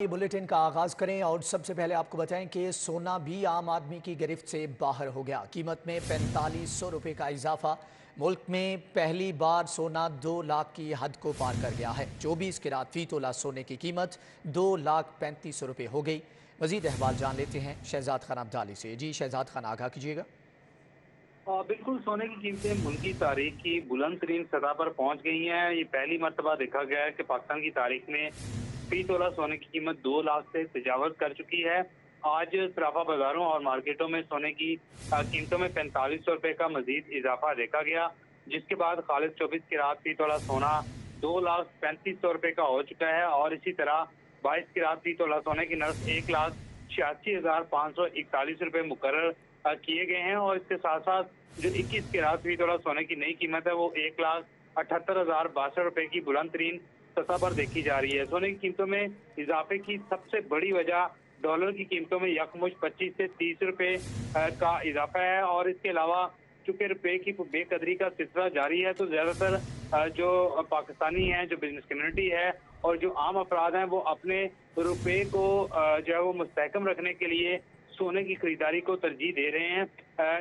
Bulletin का आगाज करें और सबसे पहले आपको बताएं कि सोना भी आम आदमी की गिरफ्त से बाहर हो गया। कीमत में 4500 रुपए का इजाफा। मुल्क में पहली बार सोना 2 लाख की हद को पार कर गया है। 24 कैरेट फी तोला सोने की कीमत 2,35,000 रुपए हो गई। मजीद अहवाल जान लेते हैं शहजाद खान अब्दाली से। जी शहजाद खान, आगाह कीजिएगा। बिल्कुल, सोने की कीमतें मुल्क की तारीख की बुलंद तरीन सतह पर पहुंच गई हैं। ये पहली मरतबा देखा गया है कि पाकिस्तान की तारीख में फी तोला सोने की कीमत 2 लाख से तजावज कर चुकी है। आज सराफा बाजारों और मार्केटों में सोने की कीमतों में 4500 रुपए का मजीद इजाफा देखा गया, जिसके बाद खालिद 24 कैरेट फी तोला सोना 2,35,000 रुपए का हो चुका है। और इसी तरह 22 कैरेट फी तोला सोने की नर्स 1,86,541 रुपए मुकर्रर किए गए हैं। और इसके साथ साथ जो 21 कैरेट फी तोला सोने की नई कीमत है वो 1,78,062 रुपए की बुलंद तरीन सतह पर देखी जा रही है। सोने की कीमतों में इजाफे की सबसे बड़ी वजह डॉलर की कीमतों में यकमुश्त 25 से 30 रुपए का इजाफा है। और इसके अलावा चूंकि रुपए की बेकदरी का सिलसिला जारी है, तो ज्यादातर जो पाकिस्तानी हैं, जो बिजनेस कम्युनिटी है और जो आम अफराद हैं, वो अपने रुपए को जो है वो मुस्तहकम रखने के लिए सोने की खरीदारी को तरजीह दे रहे हैं।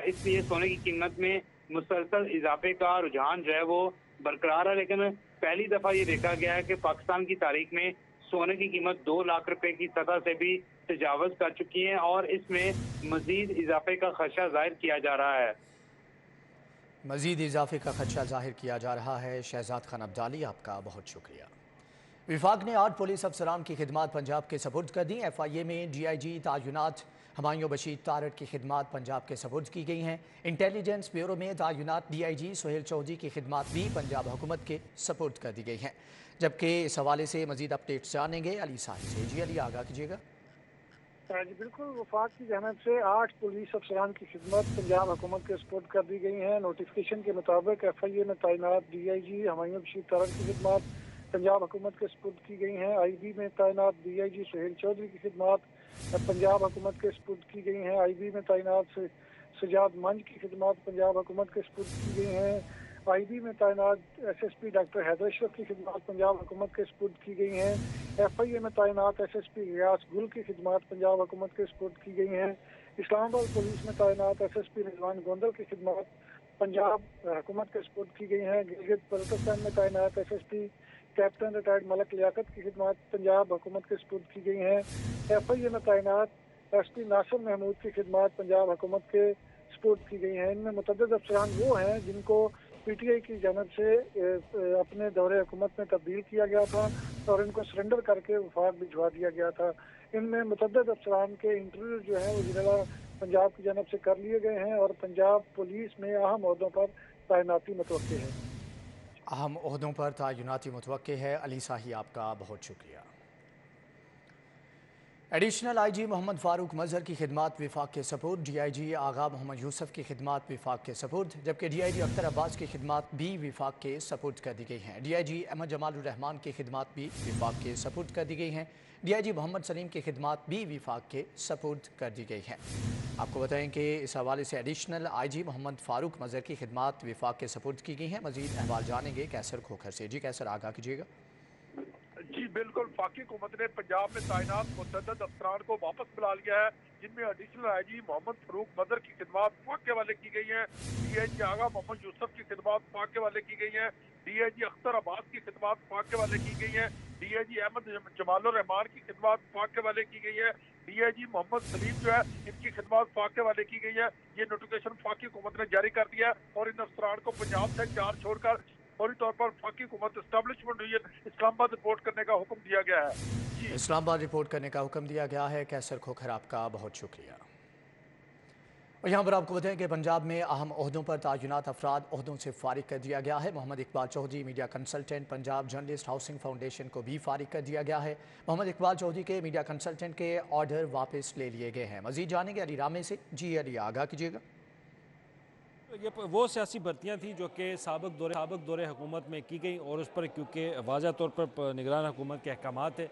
इसलिए सोने की कीमत में मुसलसल इजाफे का रुझान जो है वो बरकरार है। लेकिन पहली दफा ये देखा गया है कि पाकिस्तान की तारीख में सोने की कीमत 2 लाख रुपए की सतह से भी तजावज कर चुकी है और इसमें मजीद इजाफे का खदशा जाहिर किया जा रहा है। मजीद इजाफे का खदशा जाहिर किया जा रहा है। शहजाद खान अब्दाली, आपका बहुत शुक्रिया। विफाक ने 8 पुलिस अफसरान की खिदमात पंजाब के सपुर्द कर दी। FIA में DIG तयनात हमायूं बशीर तारड़ की खिदमात पंजाब के सपुर्द की गई हैं। इंटेलिजेंस ब्यूरो में तयनात DIG सुहेल चौधरी की खिदमात भी पंजाब हुकूमत के सपुर्द कर दी गई हैं। जबकि इस हवाले से मजीद अपडेट्स जानेंगे अली साहिब से। जी अली, आगाह कीजिएगा। जी बिल्कुल, वफाक की जानिब से 8 पुलिस अफसरान की खिदमत पंजाब हुकूमत के सपुर्द कर दी गई हैं। नोटिफिकेशन के मुताबिक FIA में तैनात DIG हमायूं बशीर तारड़ की खिदमत पंजाब हुकूमत के सपुर्द की गई हैं। IB में तैनात DIG सुहेल चौधरी की खिदमत पंजाब हुकूमत के सपुर्द की गई हैं। IB में तैनात सजाद मंज की खिदमत पंजाब हुकूमत के सपुर्द की गई हैं। IB में तैनात SSP डॉक्टर हैदर अशरफ की खिदमत पंजाब हुकूमत के सपुर्द की गई हैं। FIA में तैनात SSP रियास गुल की खिदमत पंजाब हुकूमत के सपुर्द की गई हैं। इस्लामाबाद पुलिस में तैनात SSP रिजवान गोंदल की खिदमत पंजाब हुकूमत के सपुर्द की गई हैं। गिलगित बल्तिस्तान में तैनात SSP captain retired Malik Liaquat की खिदमत पंजाब हुकूमत के सपुर्द की गई हैं। FIA में तैनात SP नासिर महमूद की खिदमत पंजाब हुकूमत के सपुर्द की गई हैं। इनमें मुतअद्दिद अफसरान वो हैं जिनको PTI की जानब से अपने दौरे हुकूमत में तब्दील किया गया था और इनको सरेंडर करके वफाक भिजवा दिया गया था। इनमें मुतअद्दिद अफसरान के इंटरव्यू जो है वो जिला पंजाब की जानब से कर लिए गए हैं और पंजाब पुलिस में अहम ओहदों पर तैनाती मुतवक्के है। अहम ओहदों पर तयनाती मुतवक्के है। अली साही, आपका बहुत शुक्रिया। एडिशनल IG मोहम्मद फारूक मजहर की खिदमात विफाक के सपुर्द। DIG आगा मोहम्मद यूसुफ की खिदमात विफाक के सपुर्द, जबकि DIG अख्तर अब्बास की खिदमात भी विफाक के सपुर्द कर दी गई हैं। DIG अहमद जमालुर रहमान की खिदमात भी विफाक के सपुर्द कर दी गई हैं। DIG मोहम्मद सलीम की खिदमात भी विफाक के सपुर्द कर दी गई हैं। आपको बताएं कि इस हवाले से एडिशनल IG मोहम्मद फारूक मजहर की खिदमात विफाक के सपुर्द की गई हैं। मजीद अहवाल जानेंगे कैसर खोखर से। जी कैसर, आगाह कीजिएगा। जी बिल्कुल, फाकी हुकूमत ने पंजाब में तैनात मुतअद्दिद अफसरान को वापस बुला लिया है, जिनमें एडिशनल IG मोहम्मद फारूक मजहर की खिदमात फाक के वाले की गई हैं। DIG आगा मोहम्मद यूसुफ की खिदमात फाक के वाले की गई हैं। DIG अख्तर अब्बास की खिदमात फाक के वाले की गई हैं। DIG अहमद जमालुर रहमान की खिदमात फाक के वाले की गई है। DIG मोहम्मद सलीम जो है इनकी खिदमात फाक के वाले की गई है। ये नोटिफिकेशन फाकी हुकूमत ने जारी कर दिया और इन अफसरान को पंजाब से चार्ज छोड़कर फौरी तौर पर फाकी हुकूमत एस्टेब्लिशमेंट हुई इस्लामाबाद रिपोर्ट करने का हुक्म दिया गया है। इस्लामाबाद रिपोर्ट करने का हुक्म दिया गया है। कैसर खोखर, आपका बहुत शुक्रिया। और यहाँ पर आपको बताएं कि पंजाब में अहम ओहदों पर तयनात अफराद ओहदों से फारिग कर दिया गया है। Mohammad Iqbal Chaudhry media consultant Punjab journalist housing foundation को भी फारिग कर दिया गया है। मोहम्मद इकबाल चौधरी के मीडिया कंसल्टेंट के ऑर्डर वापस ले लिए गए हैं। मजीद जानेंगे अली रामे से। जी अली, आगाह कीजिएगा। ये वो सियासी भर्तियाँ थी जो कि साबिक दौरे हुकूमत में की गई और उस पर क्योंकि वाज़ा तौर पर निगरान हुकूमत के अहकामात है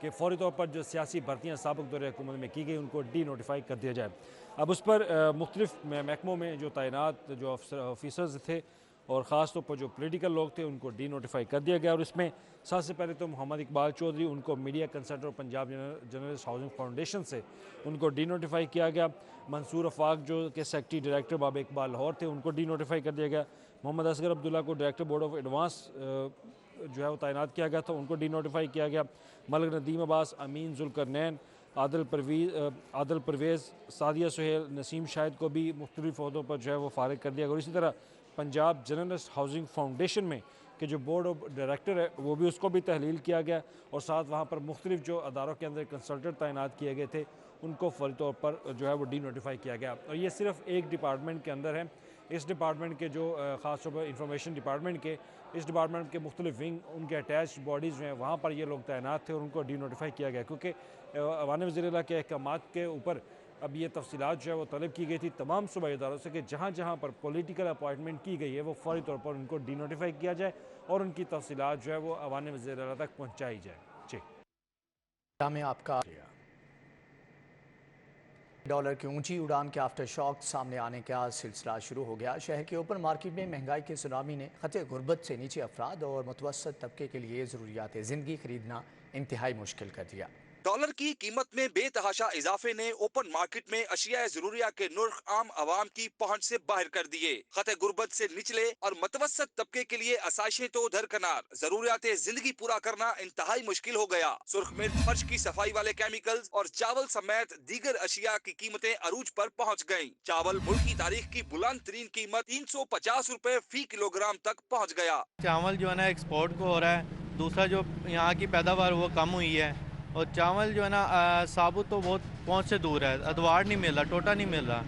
कि फौरी तौर पर जो सियासी भर्तियाँ साबिक दौरे हुकूमत में की गई उनको डी-नोटिफाई कर दिया जाए। अब उस पर मुख्तलिफ महकमों में जो तैनात जो ऑफिसर्स थे اور ख़ास طور پر جو پولیٹیکل لوگ تھے ان کو ڈی نوٹیفائی کر دیا گیا، اور اس میں سب سے پہلے تو محمد اقبال چودھری ان کو میڈیا کنسلٹنٹ اور پنجاب جرنلسٹ ہاؤسنگ فاؤنڈیشن سے ان کو ڈی نوٹیفائی کیا گیا۔ منصور افاق جو کہ سیکٹری ڈائریکٹر باب اقبال لاہور تھے ان کو ڈی نوٹیفائی کر دیا گیا۔ محمد اصغر عبداللہ کو ڈائریکٹر بورڈ آف ایڈوانس جو ہے وہ تعینات کیا گیا تھا، ان کو ڈی نوٹیفائی کیا گیا۔ ملک ندیم عباس، امین ذوالقرنین، عادل پرویز، سعدیہ سہیل، نسیم شاہد کو بھی مختلف عہدوں پر جو ہے وہ فارغ کر دیا گیا، اور اسی طرح پنجاب جرنلسٹ ہاؤسنگ فاؤنڈیشن میں کہ جو بورڈ آف ڈائریکٹر ہے وہ بھی اس کو بھی تحلیل کیا گیا، اور ساتھ وہاں پر مختلف جو اداروں کے اندر کنسلٹنٹ تعینات کیے گئے تھے ان کو فوری طور پر جو ہے وہ ڈی نوٹیفائی کیا گیا۔ اور یہ صرف ایک ڈپارٹمنٹ کے اندر ہے، اس ڈپارٹمنٹ کے جو خاص طور پر انفارمیشن ڈپارٹمنٹ کے اس ڈپارٹمنٹ کے مختلف ونگ ان کے اٹیچ باڈیز جو ہیں وہاں پر یہ لوگ تعینات تھے اور ان کو ڈی نوٹیفائی کیا گیا، کیونکہ ایوان وزیر اعلیٰ کے احکامات کے اوپر اب یہ تفصیلات جو ہے وہ طلب کی گئی تھی تمام صوبائی اداروں سے کہ جہاں جہاں پر پولیٹیکل اپوائنٹمنٹ کی گئی ہے وہ فوری طور پر ان کو ڈی نوٹیفائی کیا جائے اور ان کی تفصیلات جو ہے وہ ایوان وزیر اعلیٰ تک پہنچائی جائے۔ جی میں آپ کا ڈالر کی اونچی اڑان کے آفٹر شاک سامنے آنے کا سلسلہ شروع ہو گیا۔ شہر کے اوپن مارکیٹ میں مہنگائی کے سونامی نے خطے غربت سے نیچے افراد اور متوسط طبقے کے لیے ضروریات زندگی خریدنا انتہائی مشکل کر دیا۔ ڈالر کی قیمت میں بے تحاشا اضافے نے اوپن مارکیٹ میں اشیاء ضروریہ کے نرخ عام عوام کی پہنچ سے باہر کر دیے۔ خطے غربت سے نچلے اور متوسط طبقے کے لیے آسائشیں تو درکنار، ضروریات زندگی پورا کرنا انتہائی مشکل ہو گیا۔ سرخ مرچ، فرش کی صفائی والے کیمیکلز اور چاول سمیت دیگر اشیاء کی قیمتیں عروج پر پہنچ گئیں۔ چاول ملک کی تاریخ کی بلند ترین قیمت 350 روپے فی کلو گرام تک پہنچ گیا۔ چاول جو ہے نا ایکسپورٹ کو ہو رہا ہے، دوسرا جو یہاں کی پیداوار وہ کم ہوئی ہے، اور چاول جو ہے نا ثابت تو بہت پہنچ سے دور ہے، ادوار نہیں مل رہا، ٹوٹا نہیں مل رہا۔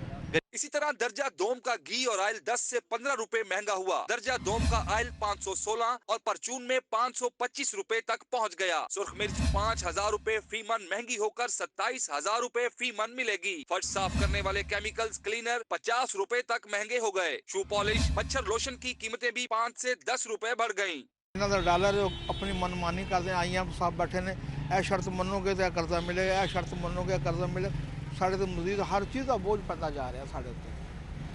اسی طرح درجہ دوم کا گھی اور آئل 10 سے 15 روپے مہنگا ہوا۔ درجہ دوم کا آئل 516 اور پرچون میں 525 روپے تک پہنچ گیا۔ سرخ مرچ 5000 روپے فی من مہنگی ہو کر 27,000 روپے فی من ملے گی۔ فرش صاف کرنے والے کیمیکلز کلینر 50 روپے تک مہنگے ہو گئے۔ شو پالش، مچھر لوشن کی قیمتیں بھی 5 سے 10 روپے بڑھ گئیں۔ ڈالر اپنی منمانی کرتے آئی ہیں، صاحب بیٹھے نے اے شرط منو گے تو قرضہ ملے گا، اے شرط منو گے قرضہ ملے، ساڑھے تو مزید ہر چیز کا بوجھ پڑتا جا رہا ہے ساڑھے تے،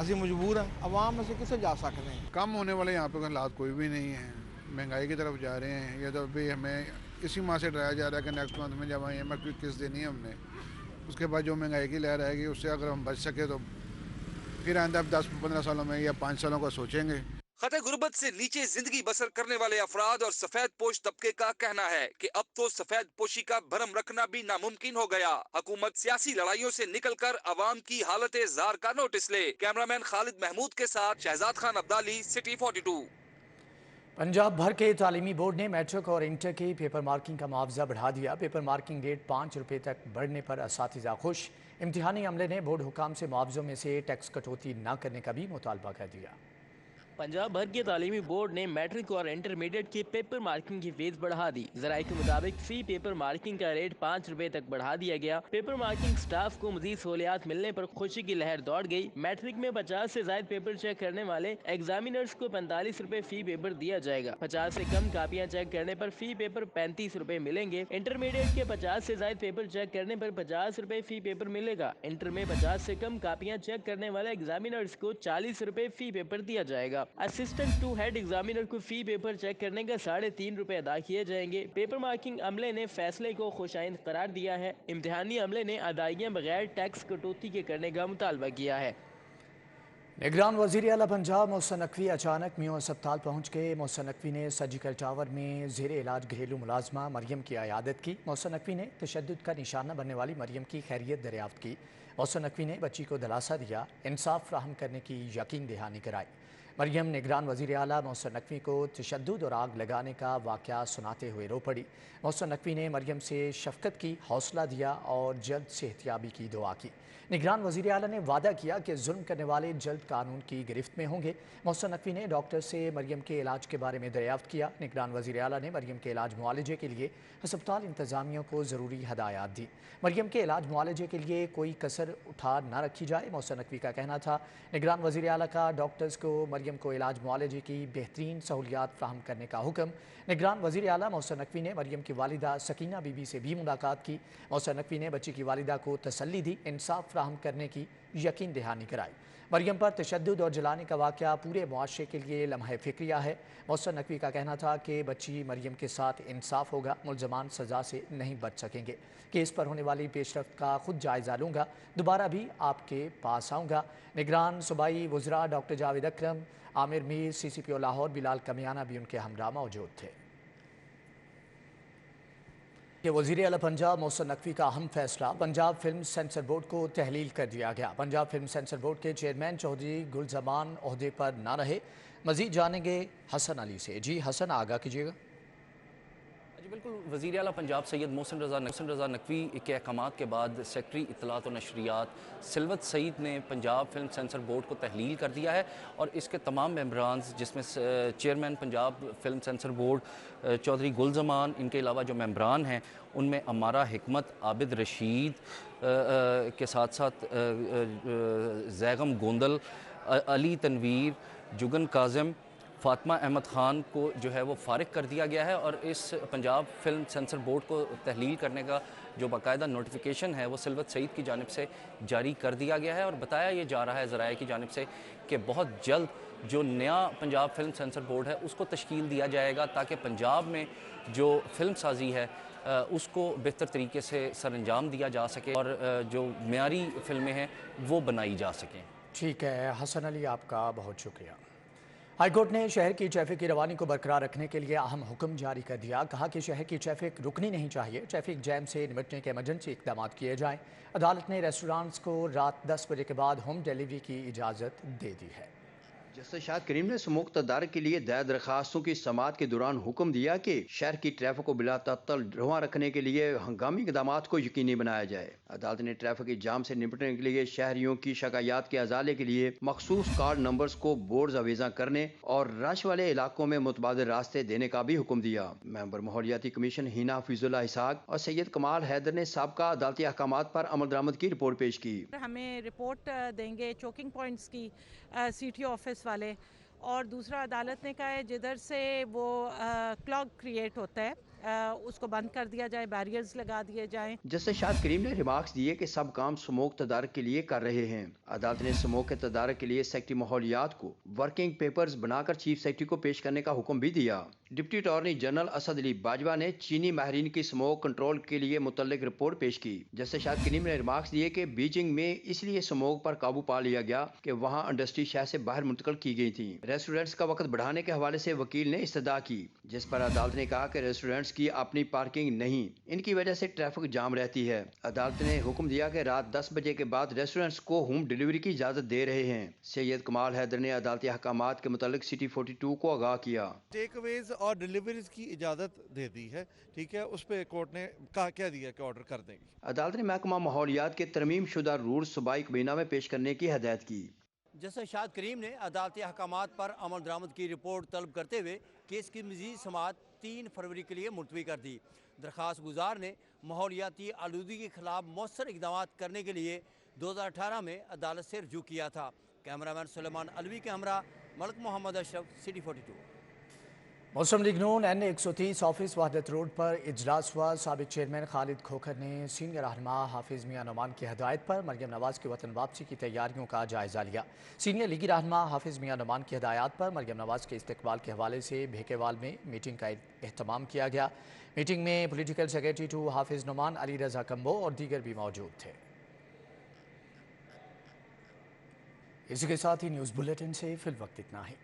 اسی مجبور ہیں، عوام میں سے کسے جا سکتے ہیں۔ کم ہونے والے یہاں پہ حالات کوئی بھی نہیں ہیں، مہنگائی کی طرف جا رہے ہیں۔ یہ تو ابھی ہمیں اسی ماہ سے ڈرایا جا رہا ہے کہ نیکسٹ منتھ میں جب IMF کی قسط دینی ہے ہم نے، اس کے بعد جو مہنگائی کی لہر آئے گی اس سے اگر ہم بچ سکے تو پھر آئندہ 10-15 سالوں میں یا 5 سالوں کا سوچیں گے۔ خطے غربت سے نیچے زندگی بسر کرنے والے افراد اور سفید پوش طبقے کا کہنا ہے کہ اب تو سفید پوشی کا بھرم رکھنا بھی ناممکن ہو گیا۔ حکومت سیاسی لڑائیوں سے نکل کر عوام کی حالت زار کا نوٹس لے۔ کیمرامین خالد محمود کے ساتھ شہزاد خان عبدالی، سٹی 42۔ پنجاب بھر کے تعلیمی بورڈ نے میٹرک اور انٹر کی پیپر مارکنگ کا معاوضہ بڑھا دیا۔ پیپر مارکنگ ریٹ 5 روپے تک بڑھنے پر اساتذہ خوش۔ امتحانی عملے نے بورڈ حکام سے معاوضوں میں سے ٹیکس کٹوتی نہ کرنے کا بھی مطالبہ کر دیا۔ پنجاب بھر کے تعلیمی بورڈ نے میٹرک اور انٹرمیڈیٹ کی پیپر مارکنگ کی فیس بڑھا دی۔ ذرائع کے مطابق فی پیپر مارکنگ کا ریٹ 5 روپے تک بڑھا دیا گیا۔ پیپر مارکنگ سٹاف کو مزید سہولیات ملنے پر خوشی کی لہر دوڑ گئی۔ میٹرک میں 50 سے زائد پیپر چیک کرنے والے ایگزامینرز کو 45 روپے فی پیپر دیا جائے گا۔ 50 سے کم کاپیاں چیک کرنے پر فی پیپر 35 روپے ملیں گے۔ انٹرمیڈیٹ کے 50 سے زائد پیپر چیک کرنے پر 50 روپے فی پیپر ملے گا۔ انٹر میں 50 سے کم کاپیاں چیک کرنے والے ایگزامینرز کو 40 روپے فی پیپر دیا جائے گا۔ اسسٹنٹ ٹو ہیڈ ایگزامینر کو فی پیپر چیک کرنے کا 3.5 روپے ادا کیے جائیں گے۔ پیپر مارکنگ عملے نے فیصلے کو خوش آئند قرار دیا ہے۔ امتحانی عملے نے ادائیگیاں بغیر ٹیکس کٹوتی کے کرنے کا مطالبہ کیا ہے۔ نگران وزیر اعلیٰ پنجاب محسن نقوی اچانک میو ہسپتال پہنچ گئے۔ محسن نقوی نے سرجیکل ٹاور میں زیر علاج گھریلو ملازمہ مریم کی عیادت کی۔ محسن نقوی نے تشدد کا نشانہ بننے والی مریم کی خیریت دریافت کی۔ محسن نقوی نے بچی کو دلاسا دیا، انصاف فراہم کرنے کی یقین دہانی کرائی۔ مریم نگران وزیر اعلیٰ محسن نقوی کو تشدد اور آگ لگانے کا واقعہ سناتے ہوئے رو پڑی۔ محسن نقوی نے مریم سے شفقت کی، حوصلہ دیا اور جلد صحتیابی کی دعا کی۔ نگران وزیر اعلیٰ نے وعدہ کیا کہ ظلم کرنے والے جلد قانون کی گرفت میں ہوں گے۔ محسن نقوی نے ڈاکٹر سے مریم کے علاج کے بارے میں دریافت کیا۔ نگران وزیر اعلیٰ نے مریم کے علاج معالجے کے لیے ہسپتال انتظامیہ کو ضروری ہدایات دی۔ مریم کے علاج معالجے کے لیے کوئی کسر اٹھا نہ رکھی جائے۔ محسن نقوی کا کہنا تھا نگران وزیر اعلیٰ کا ڈاکٹرز کو مریم کو علاج معالجے کی بہترین سہولیات فراہم کرنے کا حکم۔ نگران وزیر اعلیٰ محسن نقوی نے مریم کی والدہ سکینہ بی بی سے بھی ملاقات کی۔ محسن نقوی نے بچی کی والدہ کو تسلی دی، انصاف فراہم کرنے کی यकीन दहानी कराई। मरियम पर तशद्दुद और जलाने का वाक़या पूरे मुआशरे के लिए लम्हा फ़िक्रिया है। मोहसिन नकवी का कहना था कि बच्ची मरियम के साथ इंसाफ होगा, मुलजमान सज़ा से नहीं बच सकेंगे। केस पर होने वाली पेशरफ्त का खुद जायज़ा लूँगा, दोबारा भी आपके पास आऊँगा। निगरान सूबाई वज़रा डॉक्टर जावेद अकरम, आमिर मीर, CCPO लाहौर बिलाल कमियाना भी उनके हमरा मौजूद थे। कि वज़ीर आला पंजाब मोहसिन नकवी का अहम फैसला, पंजाब फिल्म सेंसर बोर्ड को तहलील कर दिया गया। पंजाब फिल्म सेंसर बोर्ड के चेयरमैन चौधरी गुलजमान ओहदे पर न रहे। मज़ीद जानेंगे हसन अली से। जी हसन, आगाह कीजिएगा। जी बिल्कुल, वज़ीर आला पंजाब सैयद मोहसिन रज़ा नकवी के अहकामात के बाद सेक्रेटरी इत्तलात और नशरियात सिलवत सईद ने पंजाब फिल्म सेंसर बोर्ड को तहलील कर दिया है और इसके तमाम मेंबरान, जिसमें chairman Punjab film censor board Chaudhry Gulzaman, इनके अलावा जो मेंबरान हैं उनमें अमारा हिकमत, आबिद रशीद के साथ साथ जैगम गोंदल, अली तनवीर, जुगन काज़िम, फातिमा अहमद ख़ान को जो है वो फ़ारिग कर दिया गया है। और इस पंजाब फिल्म सेंसर बोर्ड को तहलील करने का जो बाकायदा नोटिफिकेशन है वो सिलवत सईद की जानिब से जारी कर दिया गया है। और बताया ये जा रहा है ज़राए की जानिब से कि बहुत जल्द जो नया पंजाब फिल्म सेंसर बोर्ड है उसको तश्कील दिया जाएगा, ताकि पंजाब में जो फिल्म साजी है उसको बेहतर तरीके से सरअंजाम दिया जा सके और जो मेयारी फिल्में हैं वो बनाई जा सकें। ठीक है हसन अली, आपका बहुत शुक्रिया। हाईकोर्ट ने शहर की ट्रैफिक की रवानी को बरकरार रखने के लिए अहम हुक्म जारी कर दिया। कहा कि शहर की ट्रैफिक रुकनी नहीं चाहिए, ट्रैफिक जैम से निपटने के इमरजेंसी इक़दाम किए जाएँ। अदालत ने रेस्टोरेंट्स को रात 10 बजे के बाद होम डिलीवरी की इजाज़त दे दी है। जस्टिस शाद करीम ने समूह तदारक के लिए दायर दरखास्तों की समाअत के दौरान हुक्म दिया कि शहर की ट्रैफिक को बिला तअत्तुल रवां रखने के लिए हंगामी इक़दाम को यकीनी बनाया जाए। अदालत ने ट्रैफिक की जाम से निपटने के लिए शहरियों की शिकायत के अजाले के लिए मखसूस कार्ड नंबर्स को बोर्ड अवेजा करने और रश वाले इलाकों में मुतबादिल रास्ते देने का भी हुक्म दिया। मेंबर माहौलियाती कमीशन हिना हफीजुल्लाह इसहाक और सैयद कमाल हैदर ने साबका अदालती अहकामात पर अमल दरामद की रिपोर्ट पेश की। हमें रिपोर्ट देंगे चोकिंग पॉइंट्स की CTO ऑफिस वाले, और दूसरा अदालत ने कहा है जिधर से वो क्लॉग क्रिएट होता है उसको बंद कर दिया जाए, बैरियर्स लगा दिए जाएं। जस्टिस शाद करीम ने रिमार्क्स दिए कि सब काम स्मोक तदारक के लिए कर रहे हैं। अदालत ने स्मोक के तदारक के लिए सेक्रेटरी माहौलियात को वर्किंग पेपर्स बनाकर चीफ सेक्रेटरी को पेश करने का हुक्म भी दिया। Deputy attorney general Asad Ali Bajwa ने चीनी माहरीन की स्मोक कंट्रोल के लिए मुतल्लिक रिपोर्ट पेश की। जस्टिस शाद करीम ने रिमार्क्स दिए कि बीजिंग में इसलिए स्मोक पर काबू पा लिया गया कि वहाँ इंडस्ट्री शहर से बाहर मुंतकिल की गई थी। रेस्टोरेंट्स का वक्त बढ़ाने के हवाले से वकील ने इस्तदा की, जिस पर अदालत ने कहा कि रेस्टोरेंट्स की अपनी पार्किंग नहीं, इनकी वजह से ट्रैफिक जाम रहती है। अदालत ने हुक्म दिया कि रात 10 बजे के बाद रेस्टोरेंट्स को होम डिलीवरी की इजाजत दे रहे हैं। सैयद कमाल हैदर ने अदालती अहकामात के मुतालिक सिटी 42 को आगाह किया। टेक अवेज और डिलीवरीज की इजाजत दे दी है, ठीक है, उस पर कोर्ट ने क्या दिया कि ऑर्डर कर देंगे। अदालत ने महकमा माहौलियात के तरमीम शुदा रूल्स सूबाई कबीना में पेश करने की हदायत की। जस्टिस शाद करीम ने अदालती अहकामात पर अमल दरामद की रिपोर्ट तलब करते हुए केस की मज़ीद समाअत 3 फरवरी के लिए मुलतवी कर दी। दरख्वास्त गुजार ने माहौलियाती आलूदगी के खिलाफ मौसर इक़दाम करने के लिए 2018 में अदालत से रजू किया था। कैमरामैन सुलेमान अलवी के हमरा मलिक मोहम्मद अशरफ, सिटी 42। मौसम लिगनून N130 ऑफिस वहदत रोड पर इजलास हुआ। साबिक चेयरमैन खालिद खोखर ने सीनियर रहनुमा हाफिज मियां नोमान की हदायत पर मरियम नवाज की वतन वापसी की तैयारियों का जायजा लिया। सीनियर लीगी रहनुमा हाफिज मियां नोमान की हदायत पर मरियम नवाज के इस्तकबाल के हवाले से भेकेवाल में मीटिंग का एहतमाम किया गया। मीटिंग में political secretary to Hafiz Noman Ali Raza Kamboh और दीगर भी मौजूद थे। इसी के साथ ही न्यूज़ बुलेटिन से फिल वक्त इतना ही।